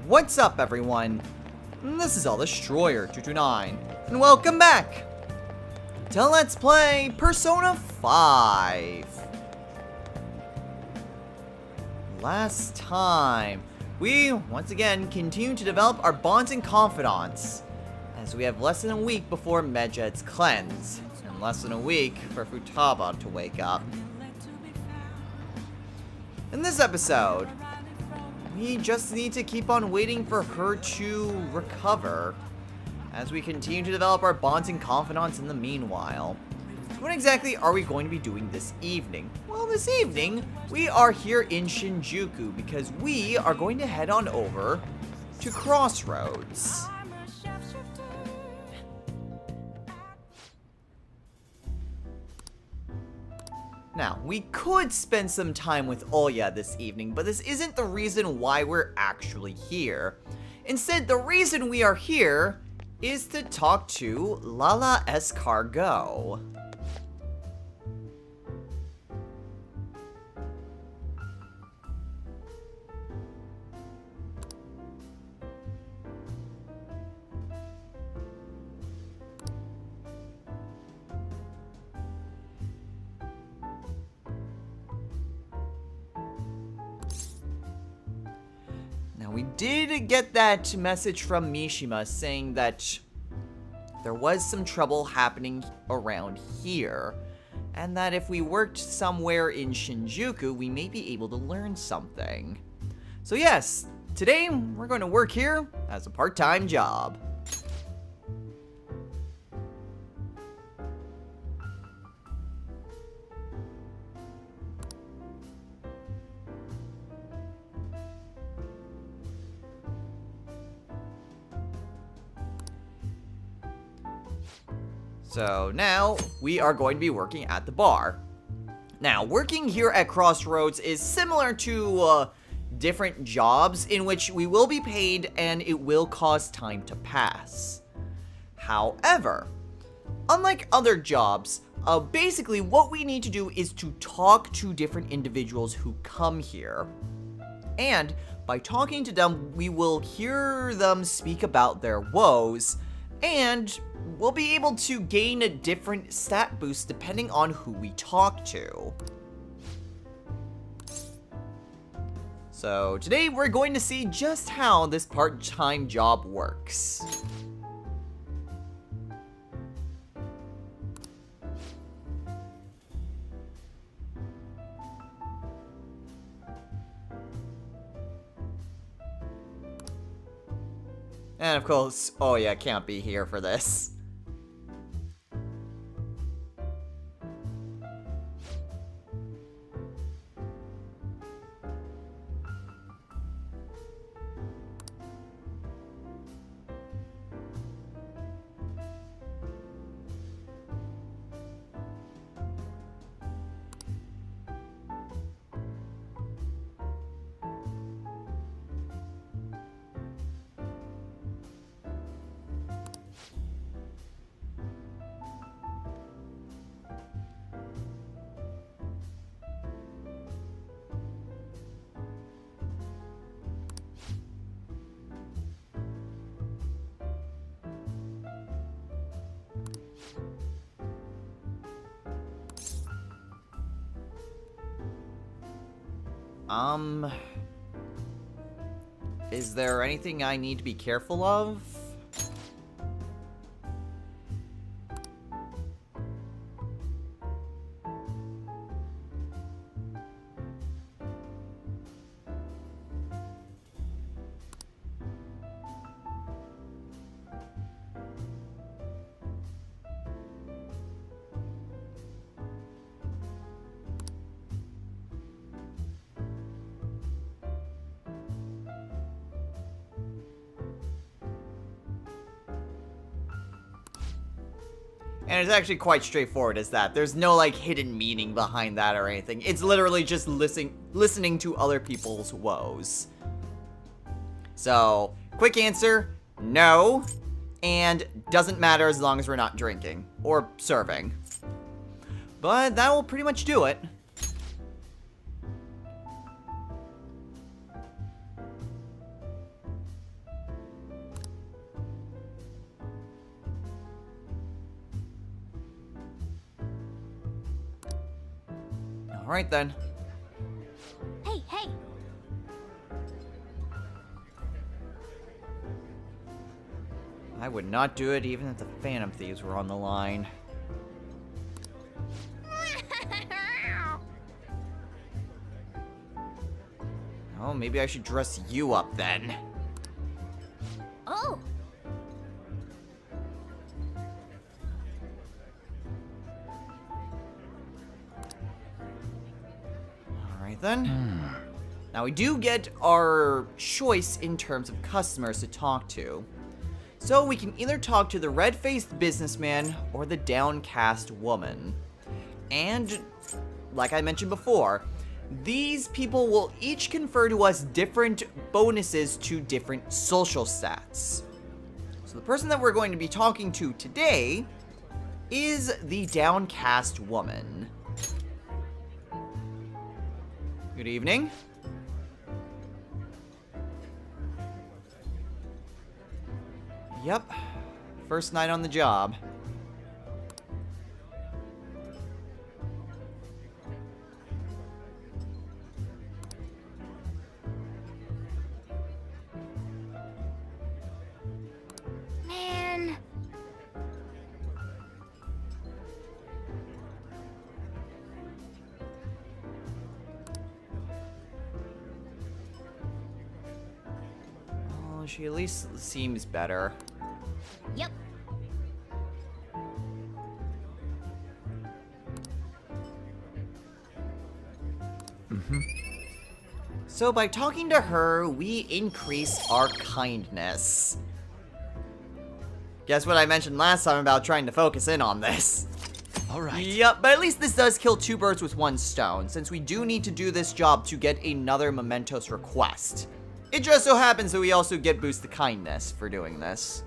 What's up, everyone? This is All Destroyer 229, and welcome back to Let's Play Persona 5. Last time, we once again continue to develop our bonds and confidants, as we have less than a week before Medjed's cleanse, and less than a week for Futaba to wake up. In this episode, we just need to keep on waiting for her to recover, as we continue to develop our bonds and confidants in the meanwhile. What exactly are we going to be doing this evening? Well, this evening, we are here in Shinjuku because we are going to head on over to Crossroads. Now, we could spend some time with Oya this evening, but this isn't the reason why we're actually here. Instead, the reason we are here is to talk to Lala Escargot. Now, we did get that message from Mishima saying that there was some trouble happening around here, and that if we worked somewhere in Shinjuku, we may be able to learn something. So yes, today we're going to work here as a part-time job. So now, we are going to be working at the bar. Now, working here at Crossroads is similar to different jobs in which we will be paid and it will cause time to pass. However, unlike other jobs, basically what we need to do is to talk to different individuals who come here. And by talking to them, we will hear them speak about their woes, and we'll be able to gain a different stat boost depending on who we talk to. So today we're going to see just how this part-time job works. And of course, Oya can't be here for this. Is there anything I need to be careful of? And it's actually quite straightforward as that. There's no, like, hidden meaning behind that or anything. It's literally just listening to other people's woes. So, quick answer, no. And doesn't matter as long as we're not drinking. Or serving. But that will pretty much do it. Alright then. Hey, hey! I would not do it even if the Phantom Thieves were on the line. Oh, maybe I should dress you up then. Oh! Alright then. Now we do get our choice in terms of customers to talk to. So we can either talk to the red-faced businessman or the downcast woman. And, like I mentioned before, these people will each confer to us different bonuses to different social stats. So the person that we're going to be talking to today is the downcast woman. Good evening. Yep. First night on the job. Man. Oh, she at least seems better. Yep. So by talking to her, we increase our kindness. Guess what I mentioned last time about trying to focus in on this? Alright. Yep, but at least this does kill two birds with one stone, since we do need to do this job to get another mementos request. It just so happens that we also get boost to kindness for doing this.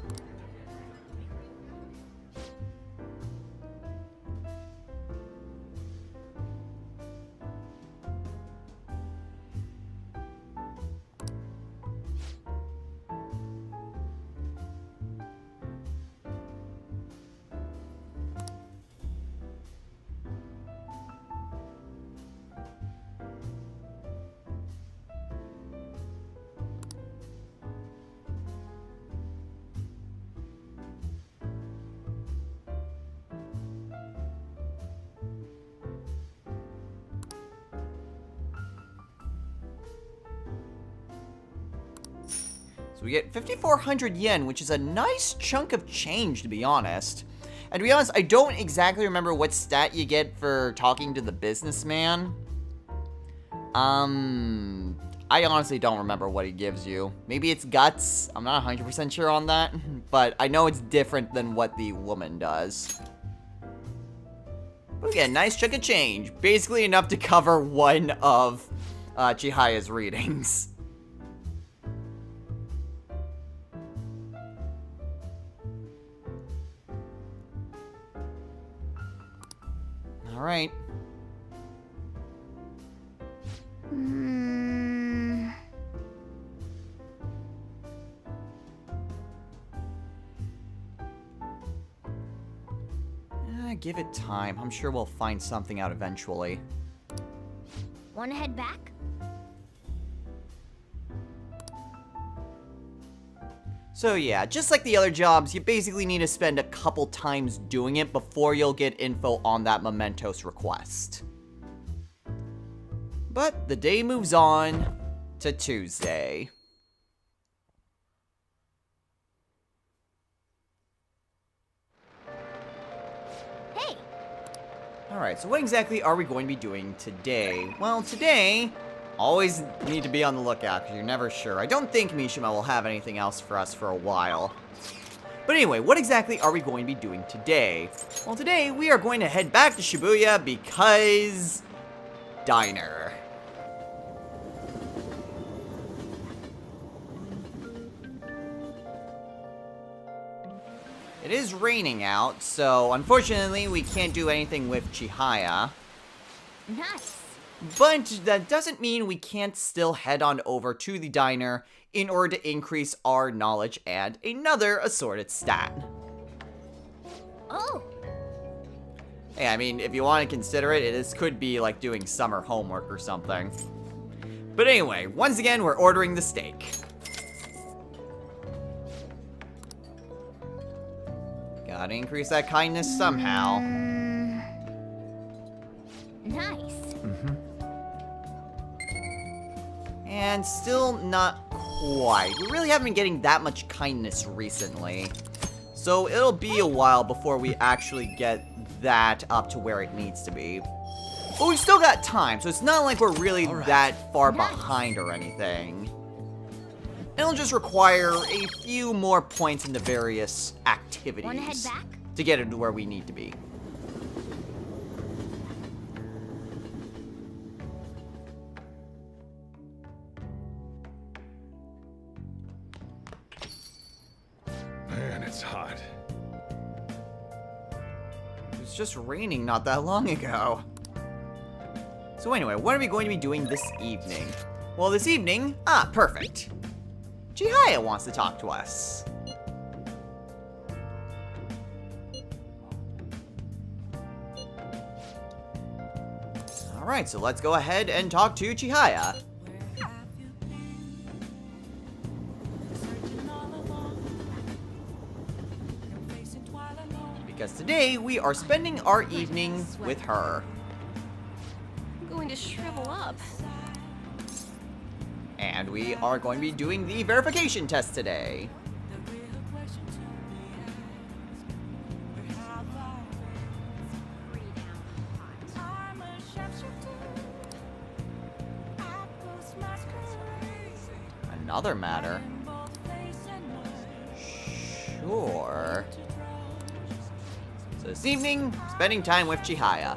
So we get 5,400 yen, which is a nice chunk of change, to be honest. And to be honest, I don't exactly remember what stat you get for talking to the businessman. I honestly don't remember what he gives you. Maybe it's guts. I'm not 100% sure on that. But I know it's different than what the woman does. But we get a nice chunk of change. Basically enough to cover one of Chihaya's readings. Alright. Give it time. I'm sure we'll find something out eventually. Wanna head back? So yeah, just like the other jobs, you basically need to spend a couple times doing it before you'll get info on that mementos request. But the day moves on to Tuesday. Hey! Alright, so what exactly are we going to be doing today? Well, today, always need to be on the lookout because you're never sure. I don't think Mishima will have anything else for us for a while. But anyway, what exactly are we going to be doing today? Well, today we are going to head back to Shibuya because... Diner. It is raining out, so unfortunately we can't do anything with Chihaya. Nice. But that doesn't mean we can't still head on over to the diner in order to increase our knowledge and another assorted stat. Oh! Hey, I mean, if you want to consider it, this could be like doing summer homework or something. But anyway, once again, we're ordering the steak. Gotta increase that kindness somehow. Nice. And still not quite. We really haven't been getting that much kindness recently. So it'll be a while before we actually get that up to where it needs to be. But we've still got time, so it's not like we're really that far behind or anything. It'll just require a few more points in the various activities Wanna head back? to get it to where we need to be. Man, it's hot. It was just raining not that long ago. So anyway, what are we going to be doing this evening? Well, this evening, perfect. Chihaya wants to talk to us. Alright, so let's go ahead and talk to Chihaya. Because today, we are spending our evening with her. Going to shrivel up. And we are going to be doing the verification test today. Another matter. Sure. So this evening, spending time with Chihaya.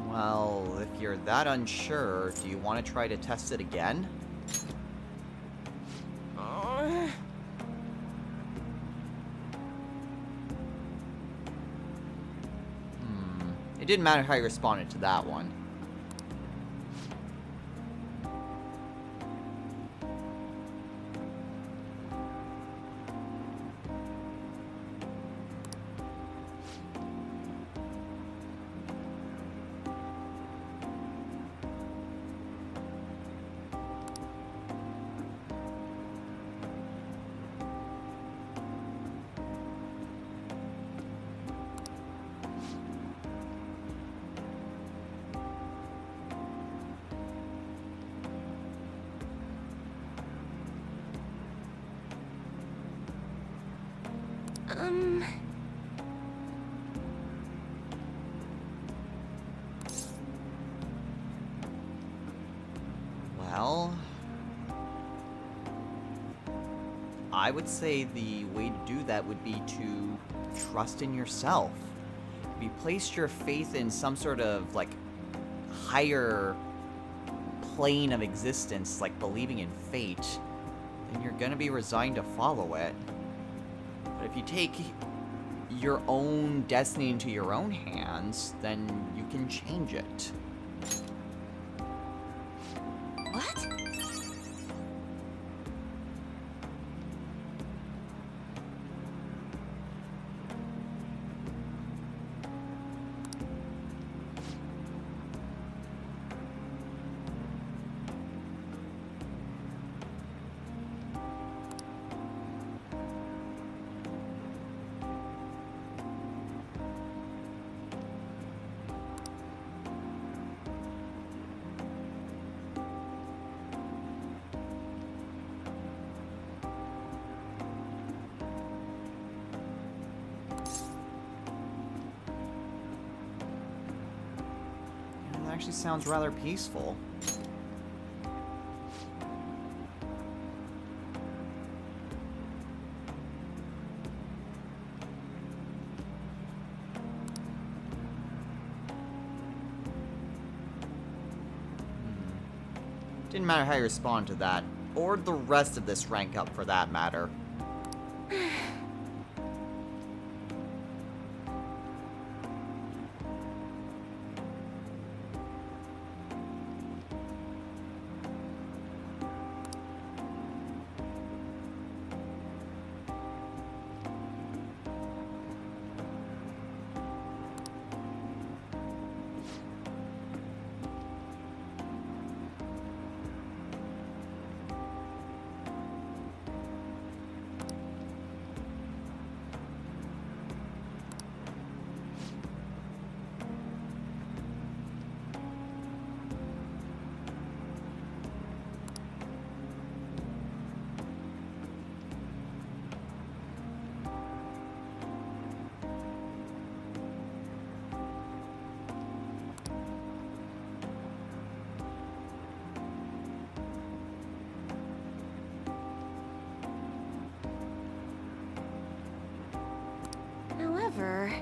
Well, if you're that unsure, do you want to try to test it again? It didn't matter how you responded to that one. Well, I would say the way to do that would be to trust in yourself. If you placed your faith in some sort of, like, higher plane of existence, like believing in fate, then you're gonna be resigned to follow it. But if you take your own destiny into your own hands, then you can change it. What? Actually sounds rather peaceful. Didn't matter how you respond to that, or the rest of this rank up for that matter. However...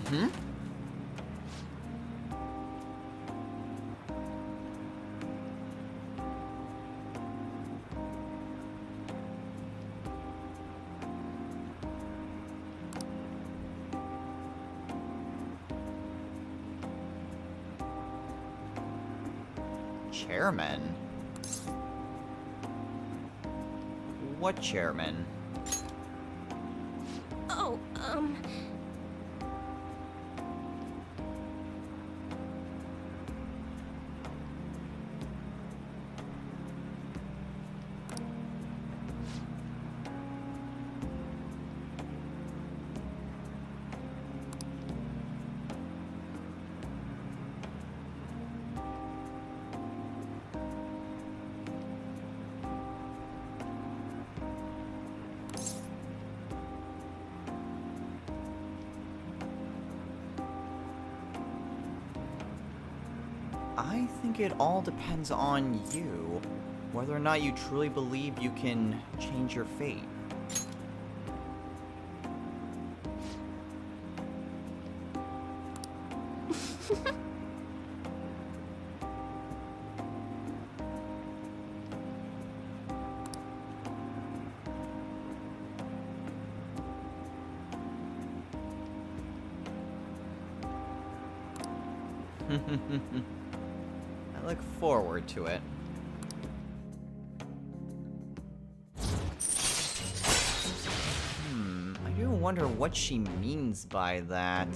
Hmm? Chairman? What chairman? Oh, I think it all depends on you, whether or not you truly believe you can change your fate. I look forward to it. I do wonder what she means by that.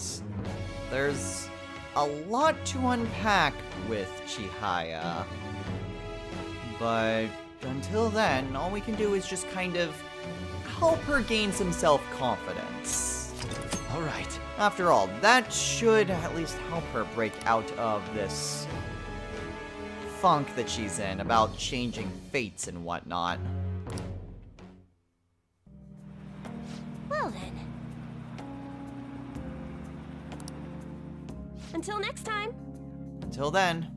There's a lot to unpack with Chihaya. But until then, all we can do is just kind of help her gain some self-confidence. Alright. After all, that should at least help her break out of this funk that she's in about changing fates and whatnot. well then. Until next time. Until then.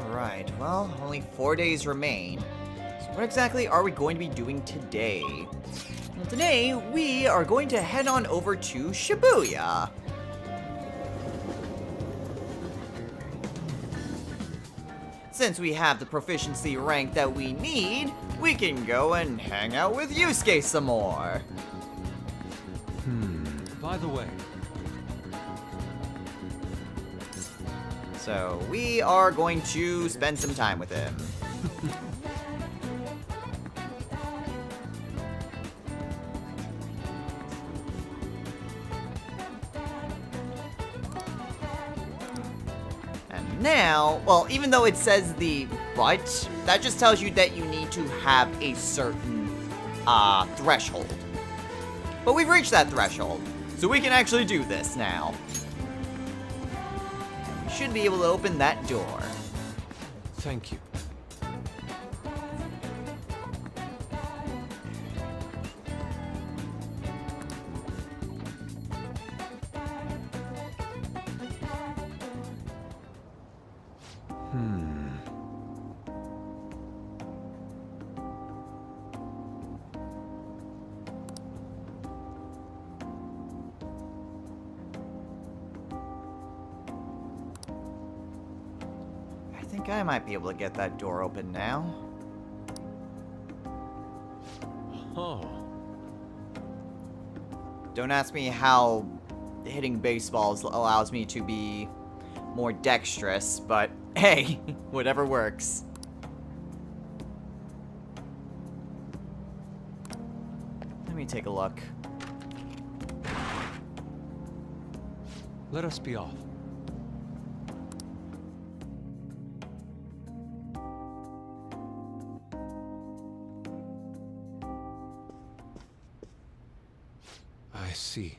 Alright, well, only 4 days remain. So what exactly are we going to be doing today? Well, today, we are going to head on over to Shibuya. since we have the proficiency rank that we need, we can go and hang out with Yusuke some more. By the way, So we are going to spend some time with him. And now, well, even though it says the but, that just tells you that you need to have a certain threshold. But we've reached that threshold, so we can actually do this now. We should be able to open that door. thank you. I think I might be able to get that door open now. Oh, Don't ask me how hitting baseballs allows me to be more dexterous, but hey, whatever works. Let me take a look. let us be off. I see.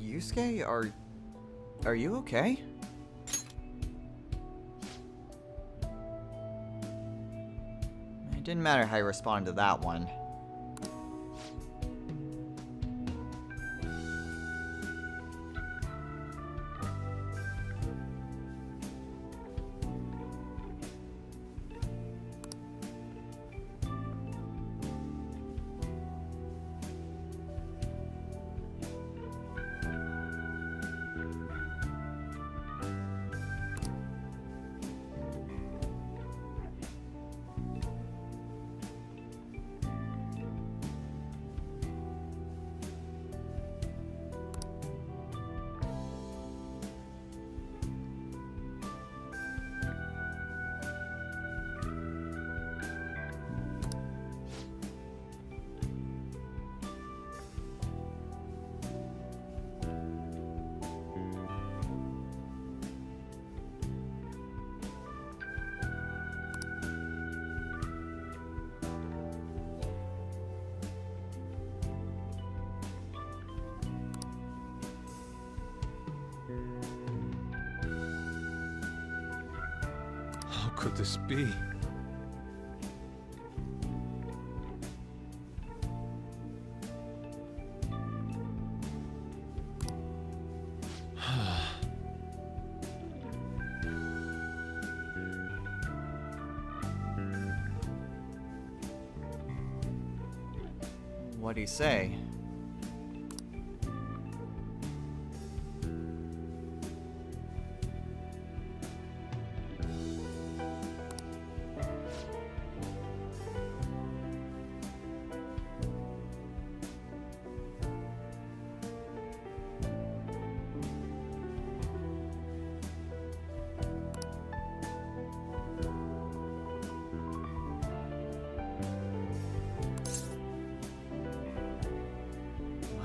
Yusuke, are you okay? It didn't matter how you responded to that one. How could this be? What'd he say?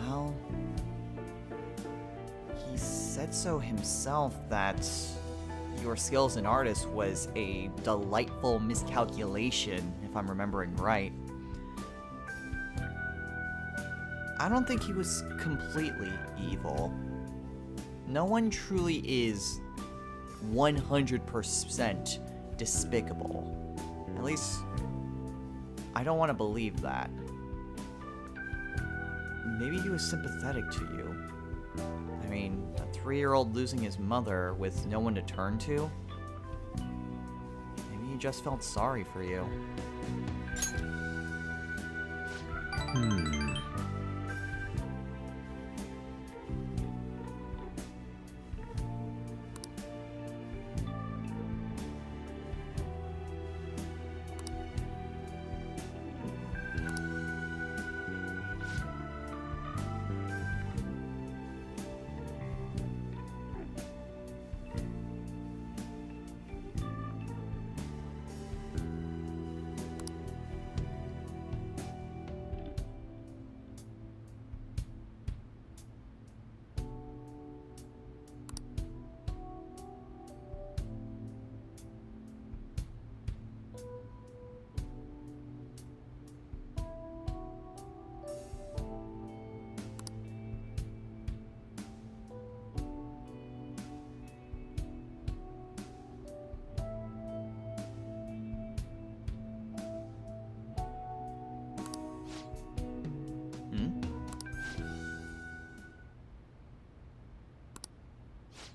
Well, he said so himself that your skill as an artist was a delightful miscalculation, if I'm remembering right. I don't think he was completely evil. No one truly is 100% despicable. At least, I don't want to believe that. Maybe he was sympathetic to you. I mean, a 3-year-old losing his mother with no one to turn to? Maybe he just felt sorry for you.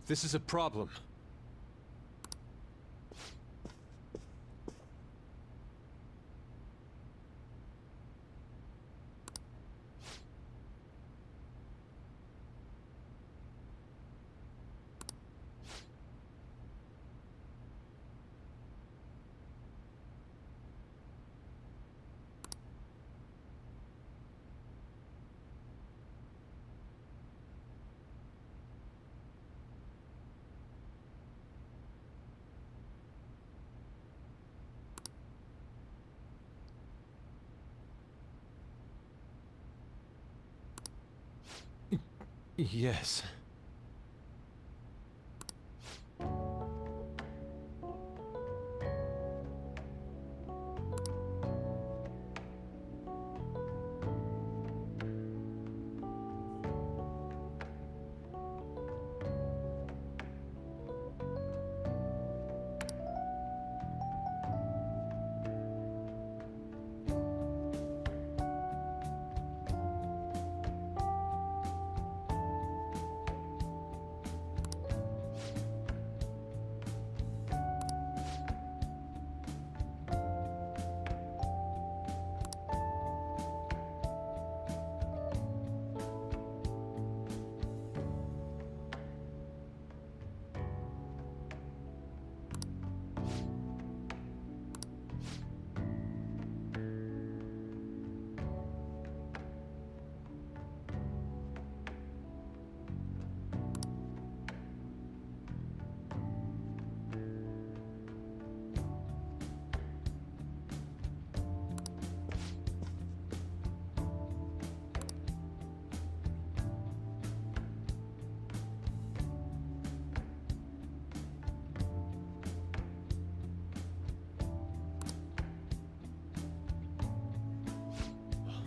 This is a problem. Yes.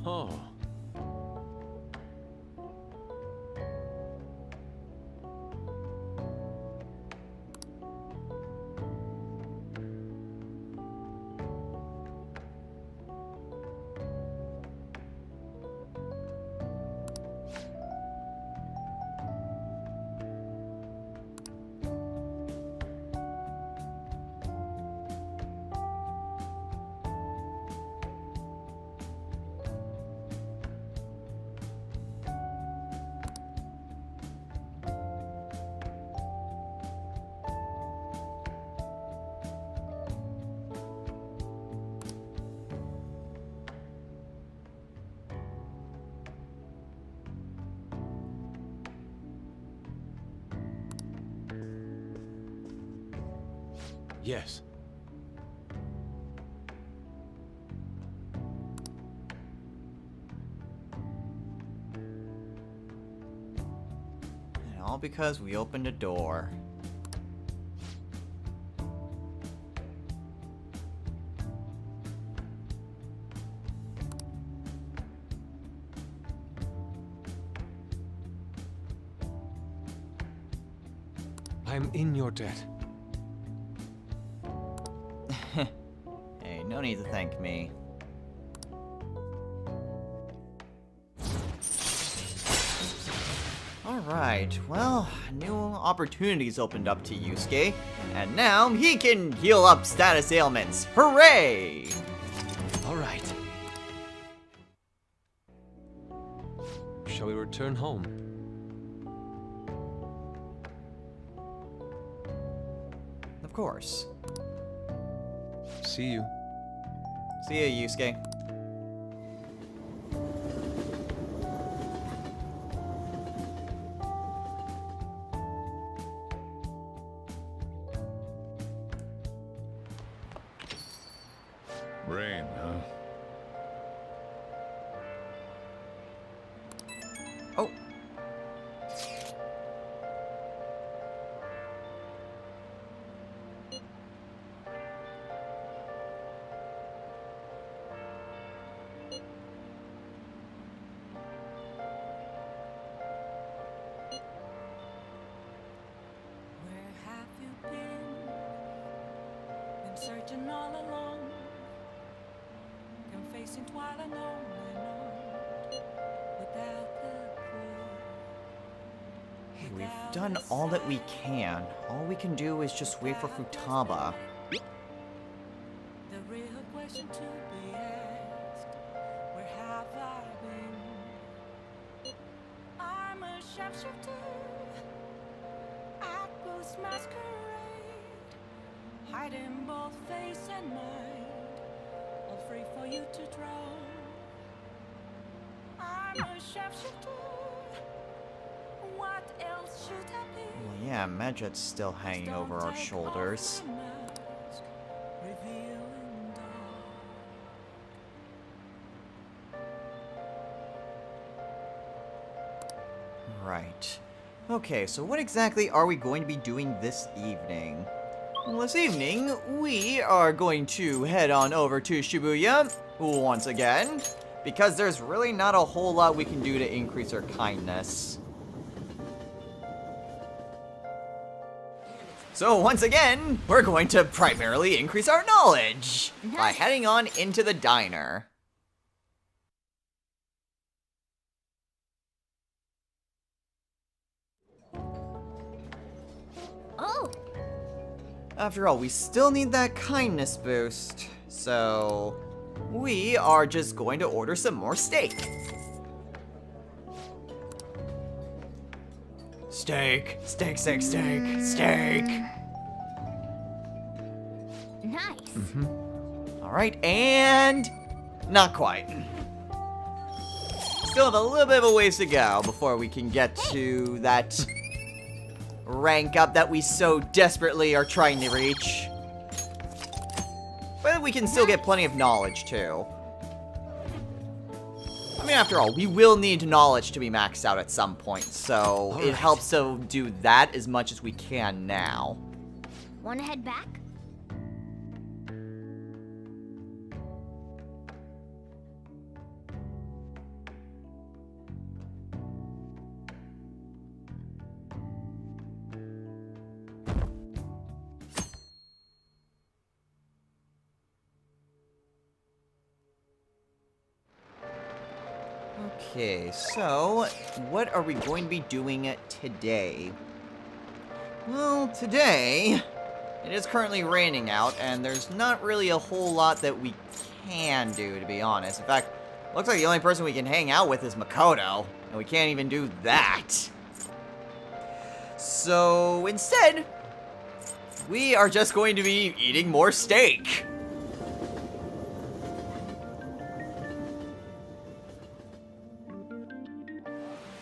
Oh. Yes. And all because we opened a door. I'm in your debt. Hey, no need to thank me. Alright, well, new opportunities opened up to Yusuke, and now he can heal up status ailments. Hooray! All right. Shall we return home? Of course. See you. See ya, Yusuke. Rain, huh? Oh. Where have you been? Been searching all along, confessing while alone and on, without the clue. Hey, we've done all that we can. All we can do is just wait for Futaba. The real question to be asked, where have I been? I'm a sharpshooter, I post masquerade, hiding both face and mind, all free for you to draw. I'm a sharpshooter, what else should I be? Well, yeah, Medjet's still hanging over our shoulders. Right. Okay, so what exactly are we going to be doing this evening? Well, this evening, we are going to head on over to Shibuya once again, because there's really not a whole lot we can do to increase our kindness. So once again, we're going to primarily increase our knowledge by heading on into the diner. Oh, After all, we still need that kindness boost, so we are just going to order some more steak. Steak, steak, steak, steak, steak. nice. Alright, and not quite. Still have a little bit of a ways to go before we can get to that rank up that we so desperately are trying to reach. But we can still get plenty of knowledge, too. I mean, after all, we will need knowledge to be maxed out at some point, so it helps to do that as much as we can now. Wanna head back? Okay, so what are we going to be doing today? Well, today, it is currently raining out, and there's not really a whole lot that we can do, to be honest. In fact, looks like the only person we can hang out with is Makoto, and we can't even do that. So, instead, we are just going to be eating more steak.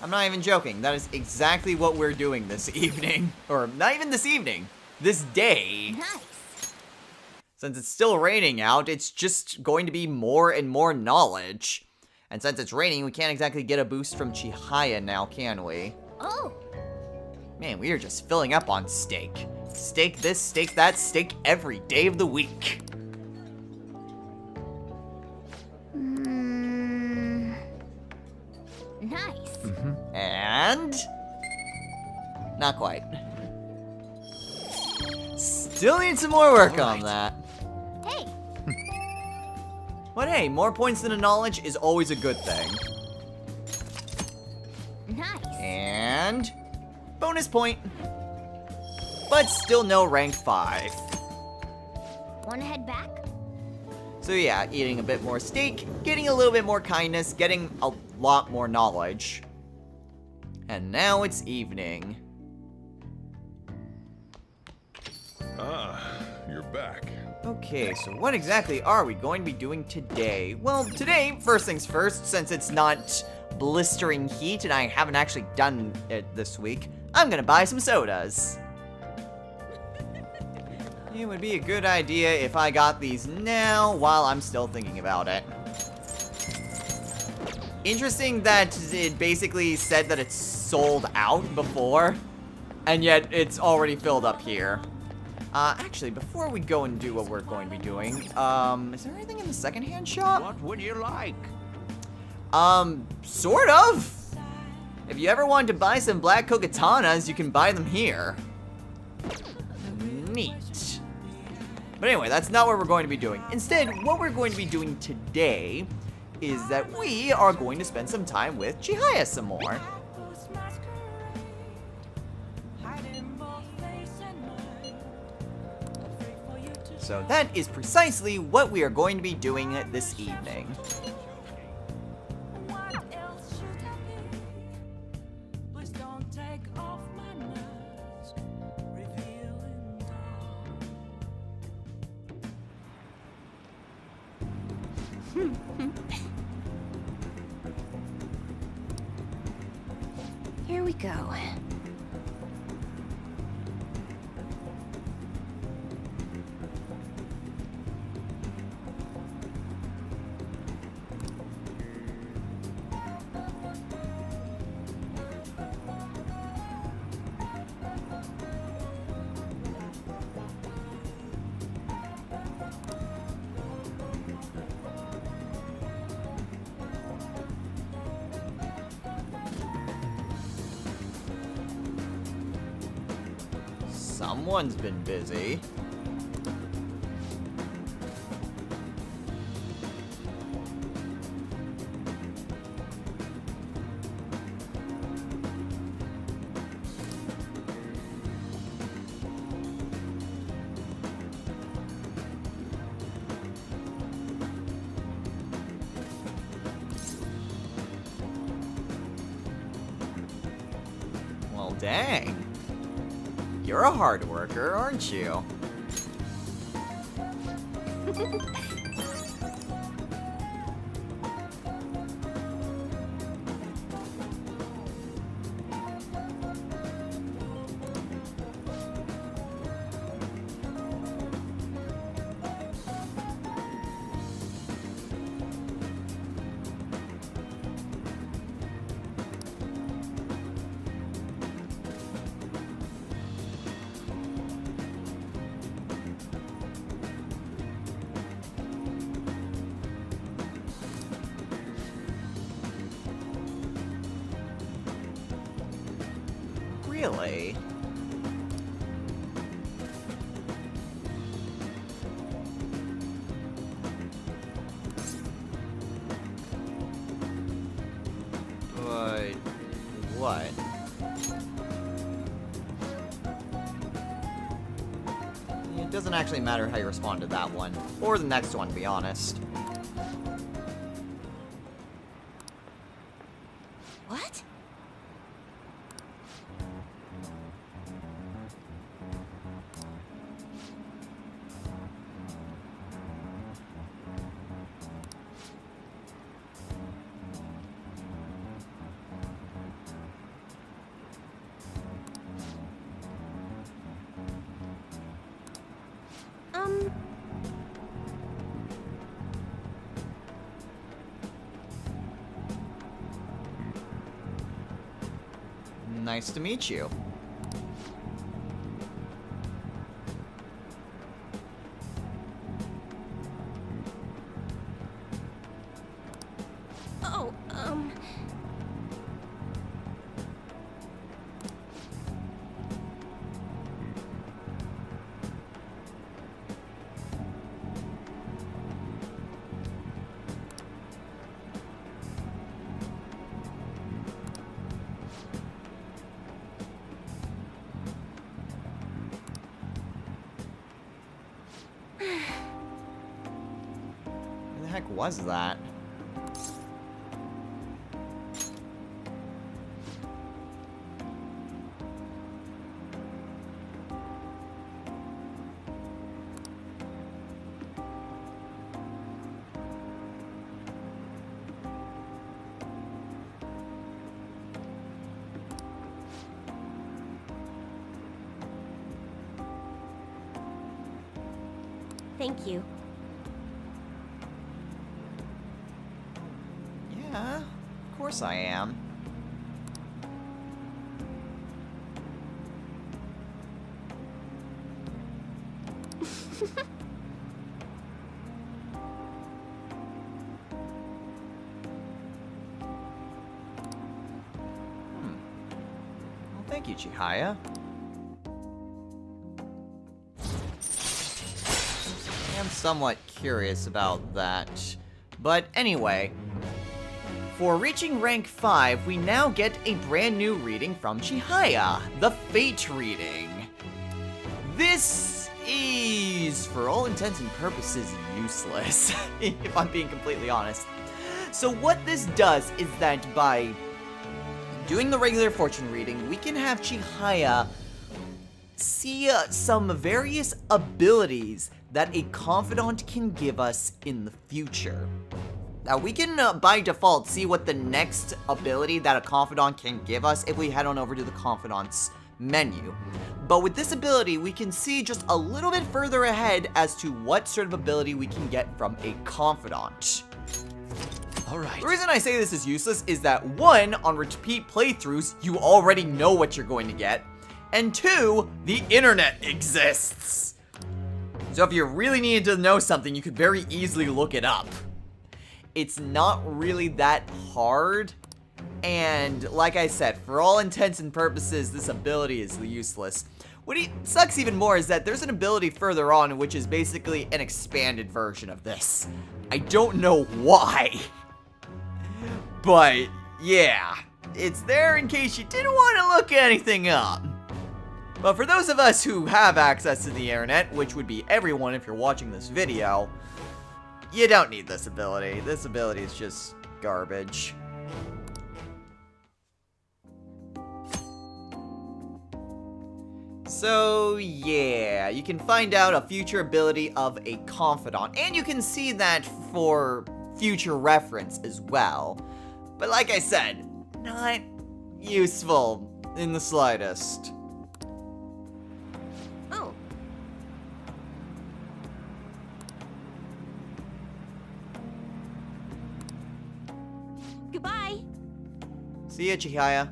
I'm not even joking. That is exactly what we're doing this evening. Or, not even this evening. This day. Nice. Since it's still raining out, it's just going to be more and more knowledge. And since it's raining, we can't exactly get a boost from Chihaya now, can we? Oh, Man, we are just filling up on steak. Steak this, steak that, steak every day of the week. nice. And... not quite. Still need some more work on that. Hey, But hey, more points than a knowledge is always a good thing. nice. And... bonus point. But still no rank 5. Wanna head back? So yeah, eating a bit more steak, getting a little bit more kindness, getting a lot more knowledge. And now it's evening. Ah, you're back. Okay, so what exactly are we going to be doing today? Well, today, first things first, since it's not blistering heat and I haven't actually done it this week, I'm gonna buy some sodas. It would be a good idea if I got these now while I'm still thinking about it. Interesting that it basically said that it's sold out before, and yet it's already filled up here. Actually, before we go and do what we're going to be doing, is there anything in the secondhand shop? What would you like? Sort of. If you ever wanted to buy some black kokatanas, you can buy them here. Neat. But anyway, that's not what we're going to be doing. Instead, what we're going to be doing today is that we are going to spend some time with Chihaya some more. Apples masquerade, hiding both face and mind. Afraid for you to So that is precisely what we are going to be doing this evening. What else should I be? Please don't take off my mask, revealing dawn. Here we go. Someone's been busy. Well, dang. You're a hard worker, aren't you? Really? But what? It doesn't actually matter how you respond to that one, or the next one, to be honest. What? Nice to meet you. Oh, Who the heck was that? thank you. Yeah, of course I am. Well, thank you, Chihaya. I am somewhat curious about that. But anyway, for reaching rank 5, we now get a brand new reading from Chihaya, the Fate reading. This is, for all intents and purposes, useless, if I'm being completely honest. So what this does is that by doing the regular fortune reading, we can have Chihaya see some various abilities that a confidant can give us in the future. Now, we can, by default, see what the next ability that a confidant can give us if we head on over to the confidant's menu. But with this ability, we can see just a little bit further ahead as to what sort of ability we can get from a confidant. Alright. The reason I say this is useless is that, 1, on repeat playthroughs, you already know what you're going to get, and 2, the internet exists. So if you really needed to know something, you could very easily look it up. It's not really that hard, and like I said, for all intents and purposes, this ability is useless. What sucks even more is that there's an ability further on which is basically an expanded version of this. I don't know why, but yeah, it's there in case you didn't want to look anything up. But for those of us who have access to the internet, which would be everyone if you're watching this video, you don't need this ability. This ability is just garbage. So yeah, you can find out a future ability of a confidant, and you can see that for future reference as well. But like I said, not useful in the slightest. Oh. Goodbye. See ya, Chihaya.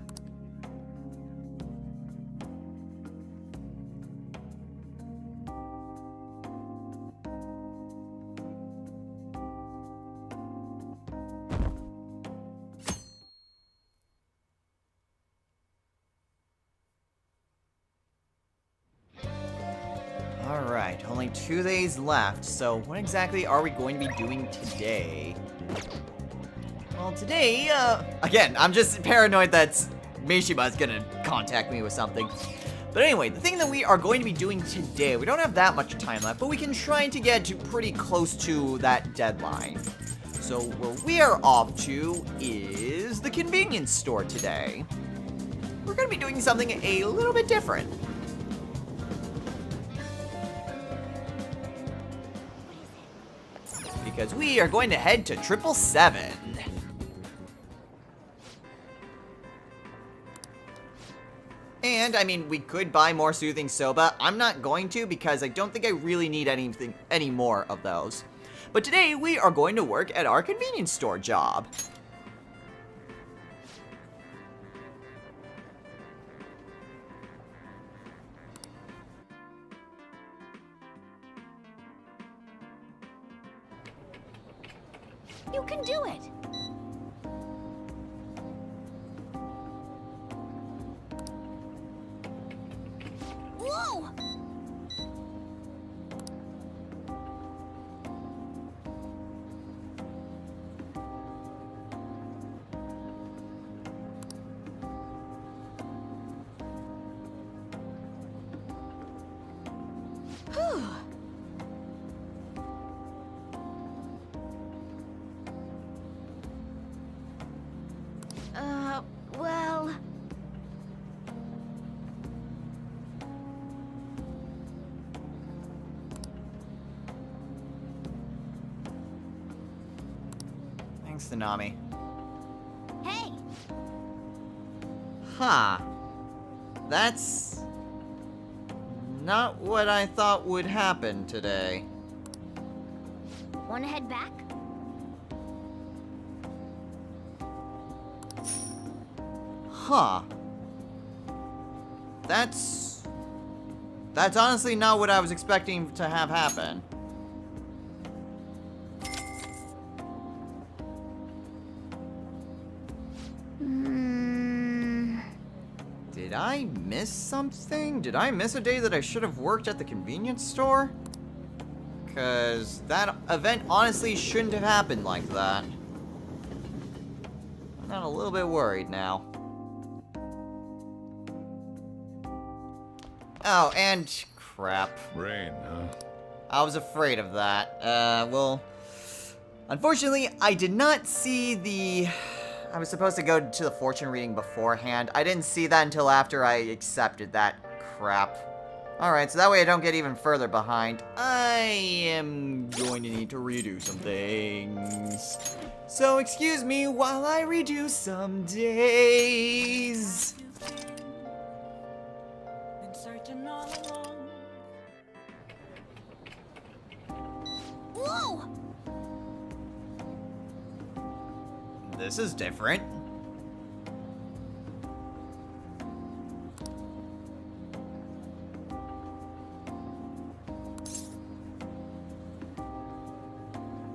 Alright, only 2 days left, so what exactly are we going to be doing today? Well, today, again, I'm just paranoid that Mishima's gonna contact me with something. But anyway, the thing that we are going to be doing today, we don't have that much time left, but we can try to get pretty close to that deadline. So where we are off to is the convenience store today. We're gonna be doing something a little bit different. Because we are going to head to 777. And, I mean, we could buy more soothing soba. I'm not going to because I don't think I really need any more of those. But today, we are going to work at our convenience store job. You can do it. Whoa! Whew. Well... Thanks, Tsunami. Hey! Huh. That's not what I thought would happen today. Wanna head back? Huh. That's honestly not what I was expecting to have happen. Did I miss something? Did I miss a day that I should have worked at the convenience store? Because that event honestly shouldn't have happened like that. I'm a little bit worried now. Oh, and crap. Rain, huh? I was afraid of that. Well, unfortunately, I did not see the... I was supposed to go to the fortune reading beforehand. I didn't see that until after I accepted that crap. Alright, so that way I don't get even further behind. I am going to need to redo some things. So excuse me while I redo some days. Been searching all along. Whoa! This is different.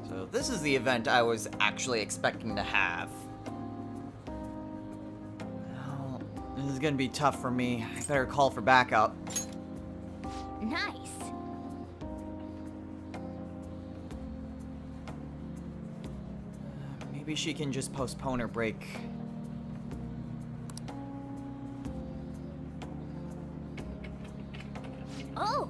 So this is the event I was actually expecting to have. Oh, this is gonna be tough for me. I better call for backup. Nice. Maybe she can just postpone her break. Oh!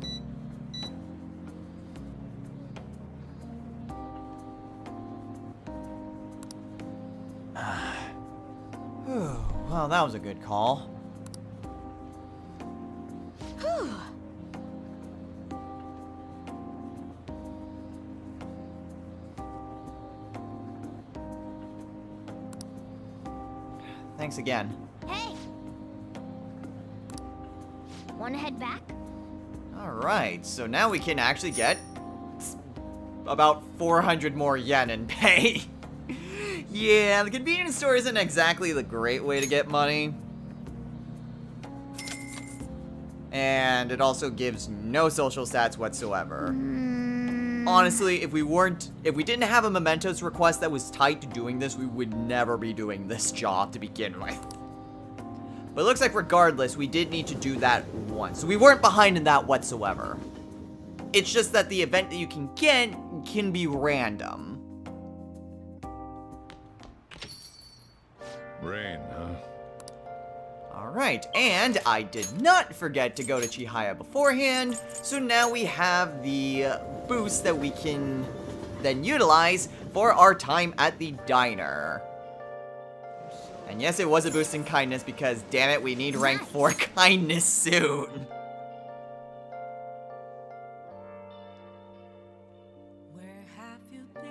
Whew, well, that was a good call. Whew. Thanks again. Hey! Wanna head back? Alright, so now we can actually get about 400 more yen in pay. Yeah, the convenience store isn't exactly the great way to get money. And it also gives no social stats whatsoever. Honestly, if we didn't have a mementos request that was tied to doing this, we would never be doing this job to begin with. But it looks like regardless, we did need to do that once. So we weren't behind in that whatsoever. It's just that the event that you can get can be random. Rain, huh? Alright, and I did not forget to go to Chihaya beforehand, so now we have the boost that we can then utilize for our time at the diner. And yes, it was a boost in kindness because, damn it, we need rank 4 kindness soon. Where have you been?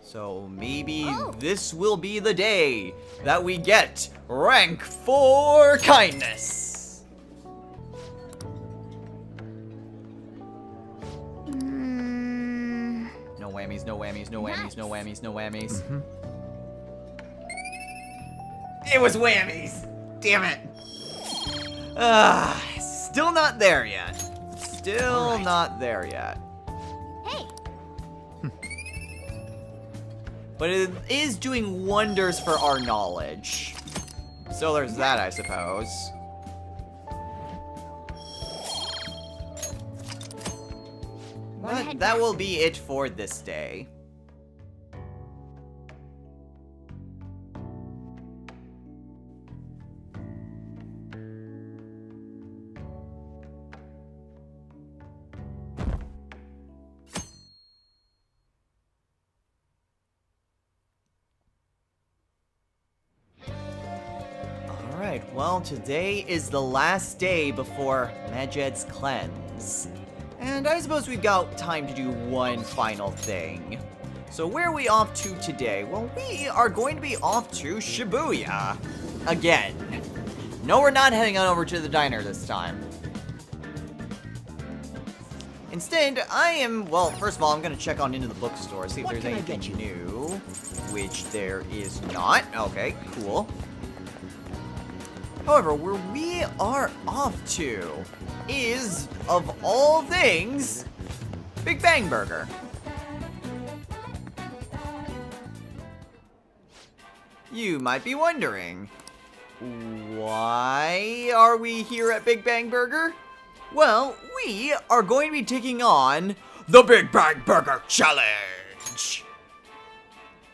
So maybe this will be the day that we get rank 4 kindness. No whammies, no whammies, no whammies, no whammies, no whammies. It was whammies! Damn it! Still not there yet. Still not there yet. Hey! but it is doing wonders for our knowledge. So there's that, I suppose. Wanna But head that back? will be it for this day. Alright, well, today is the last day before Medjed's cleanse. And I suppose we've got time to do one final thing. So where are we off to today? Well, we are going to be off to Shibuya. Again. No, we're not heading on over to the diner this time. Instead, I am, well, first of all, I'm going to check on into the bookstore, see if there's anything new. Which there is not. Okay, cool. However, where we are off to is, of all things, Big Bang Burger. You might be wondering, why are we here at Big Bang Burger? Well, we are going to be taking on the Big Bang Burger Challenge!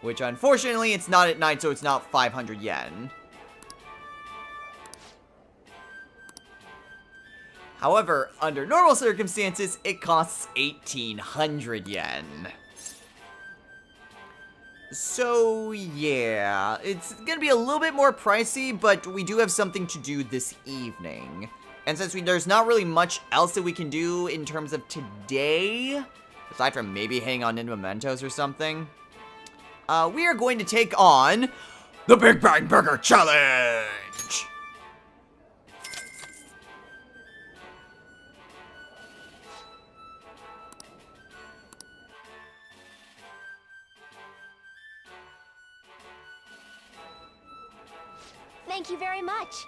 Which, unfortunately, it's not at night, so it's not 500 yen. However, under normal circumstances, it costs 1,800 yen. So, yeah, it's gonna be a little bit more pricey, but we do have something to do this evening. And since there's not really much else that we can do in terms of today, aside from maybe hanging on into mementos or something, we are going to take on the Big Bang Burger Challenge! Thank you very much.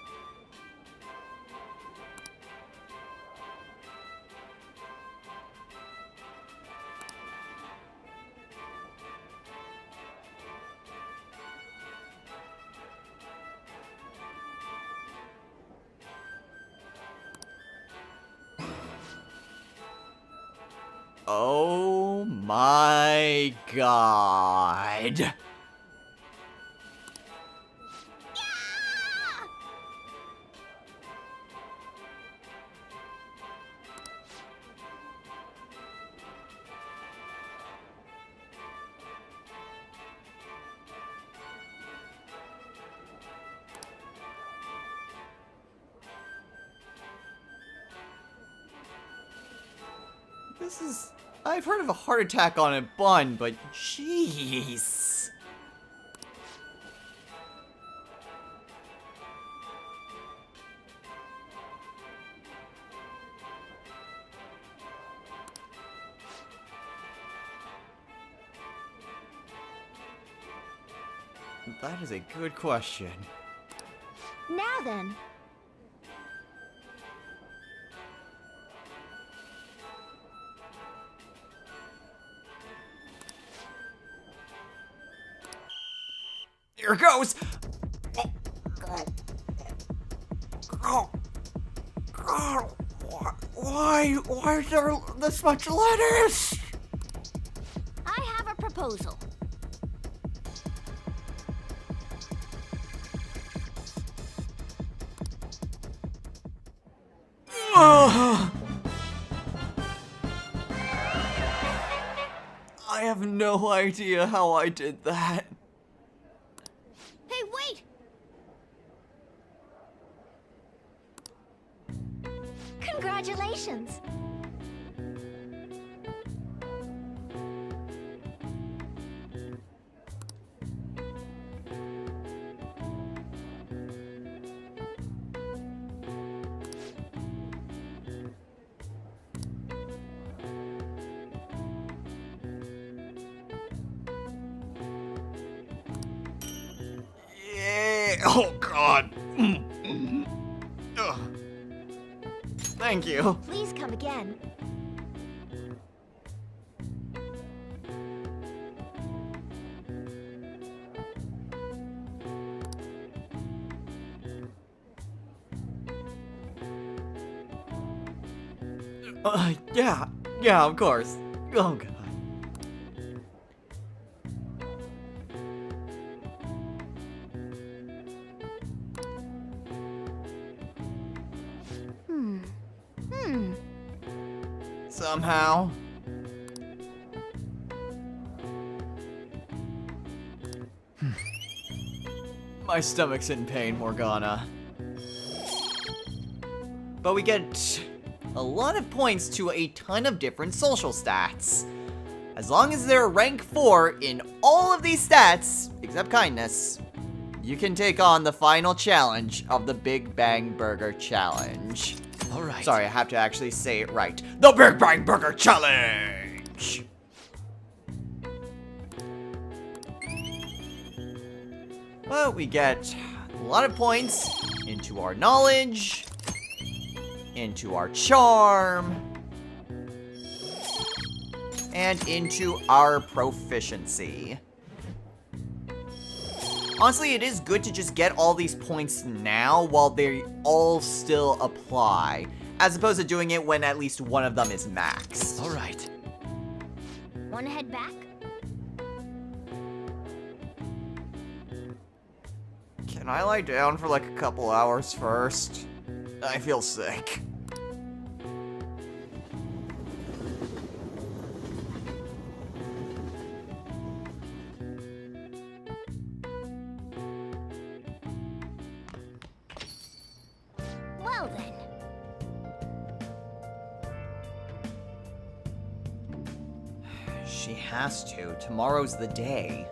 Oh my god. This is... I've heard of a heart attack on a bun, but jeez. That is a good question. Now then. Here it goes! Why are there this much lettuce? I have a proposal. I have no idea how I did that. Hey, wait! Congratulations! Yeah. Oh god. Ugh. Thank you. Please come again. Yeah, of course. Oh, God. Somehow. My stomach's in pain, Morgana. But we get a lot of points to a ton of different social stats. As long as they're rank 4 in all of these stats, except kindness, you can take on the final challenge of the Big Bang Burger Challenge. All right. Sorry, I have to actually say it right. The Big Bang Burger Challenge! Well, we get a lot of points into our knowledge, into our charm, and into our proficiency. Honestly, it is good to just get all these points now while they all still apply, as opposed to doing it when at least one of them is maxed. All right. Wanna head back? Can I lie down for like a couple hours first? I feel sick. Well then. She has to. Tomorrow's the day.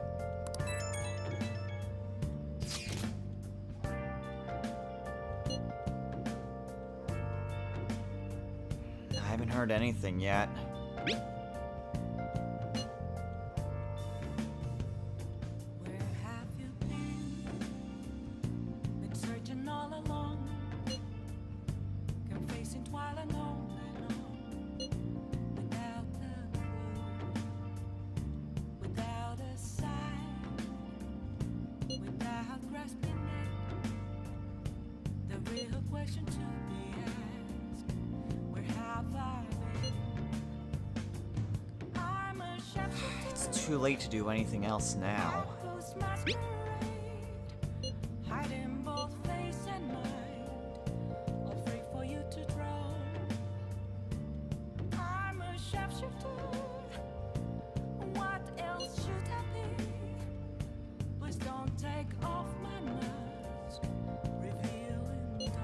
I haven't heard anything yet. Where have you been? Been searching all along, confessing while alone and on, without a clue, without a sign, without grasping it. The real question to be asked: where have I been? I'm a shepherd. It's too late to do anything else now. Hiding both face and mind, all free for you to draw. I'm a sharpshooter. What else should I be? Please don't take off my mask, revealing dark.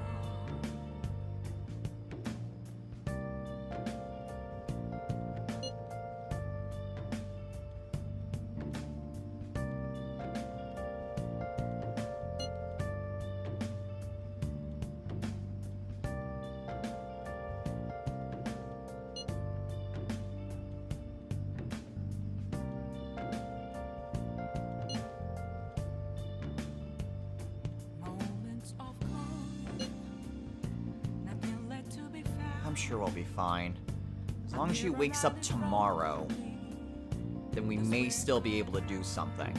Moments of calm, nothing left to be found. I'm sure we'll be fine. As long as she wakes up tomorrow, then we may still be able to do something.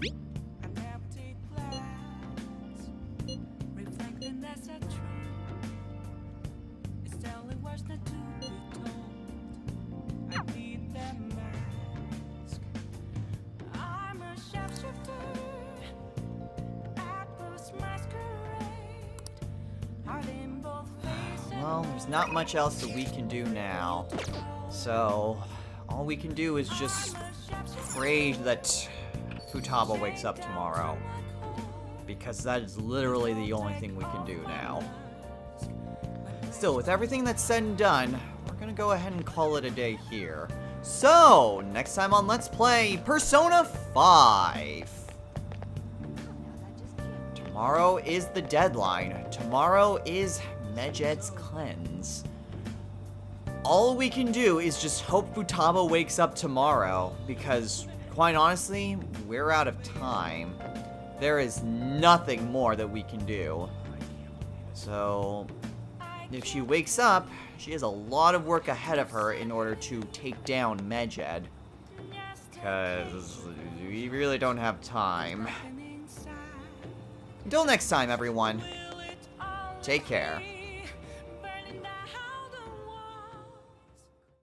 An empty glass, reflecting as a truth. It's telling words not to be told. I need that mask. I'm a sharpshooter at this masquerade. Heart in both face and Well, there's not much else that we can do now. So, all we can do is just pray that Futaba wakes up tomorrow. Because that is literally the only thing we can do now. Still, with everything that's said and done, we're gonna go ahead and call it a day here. So, next time on Let's Play Persona 5. Tomorrow is the deadline. Tomorrow is Medjed's cleanse. All we can do is just hope Futaba wakes up tomorrow, because, quite honestly, we're out of time. There is nothing more that we can do. So, if she wakes up, she has a lot of work ahead of her in order to take down Medjed. Because we really don't have time. Until next time, everyone. Take care.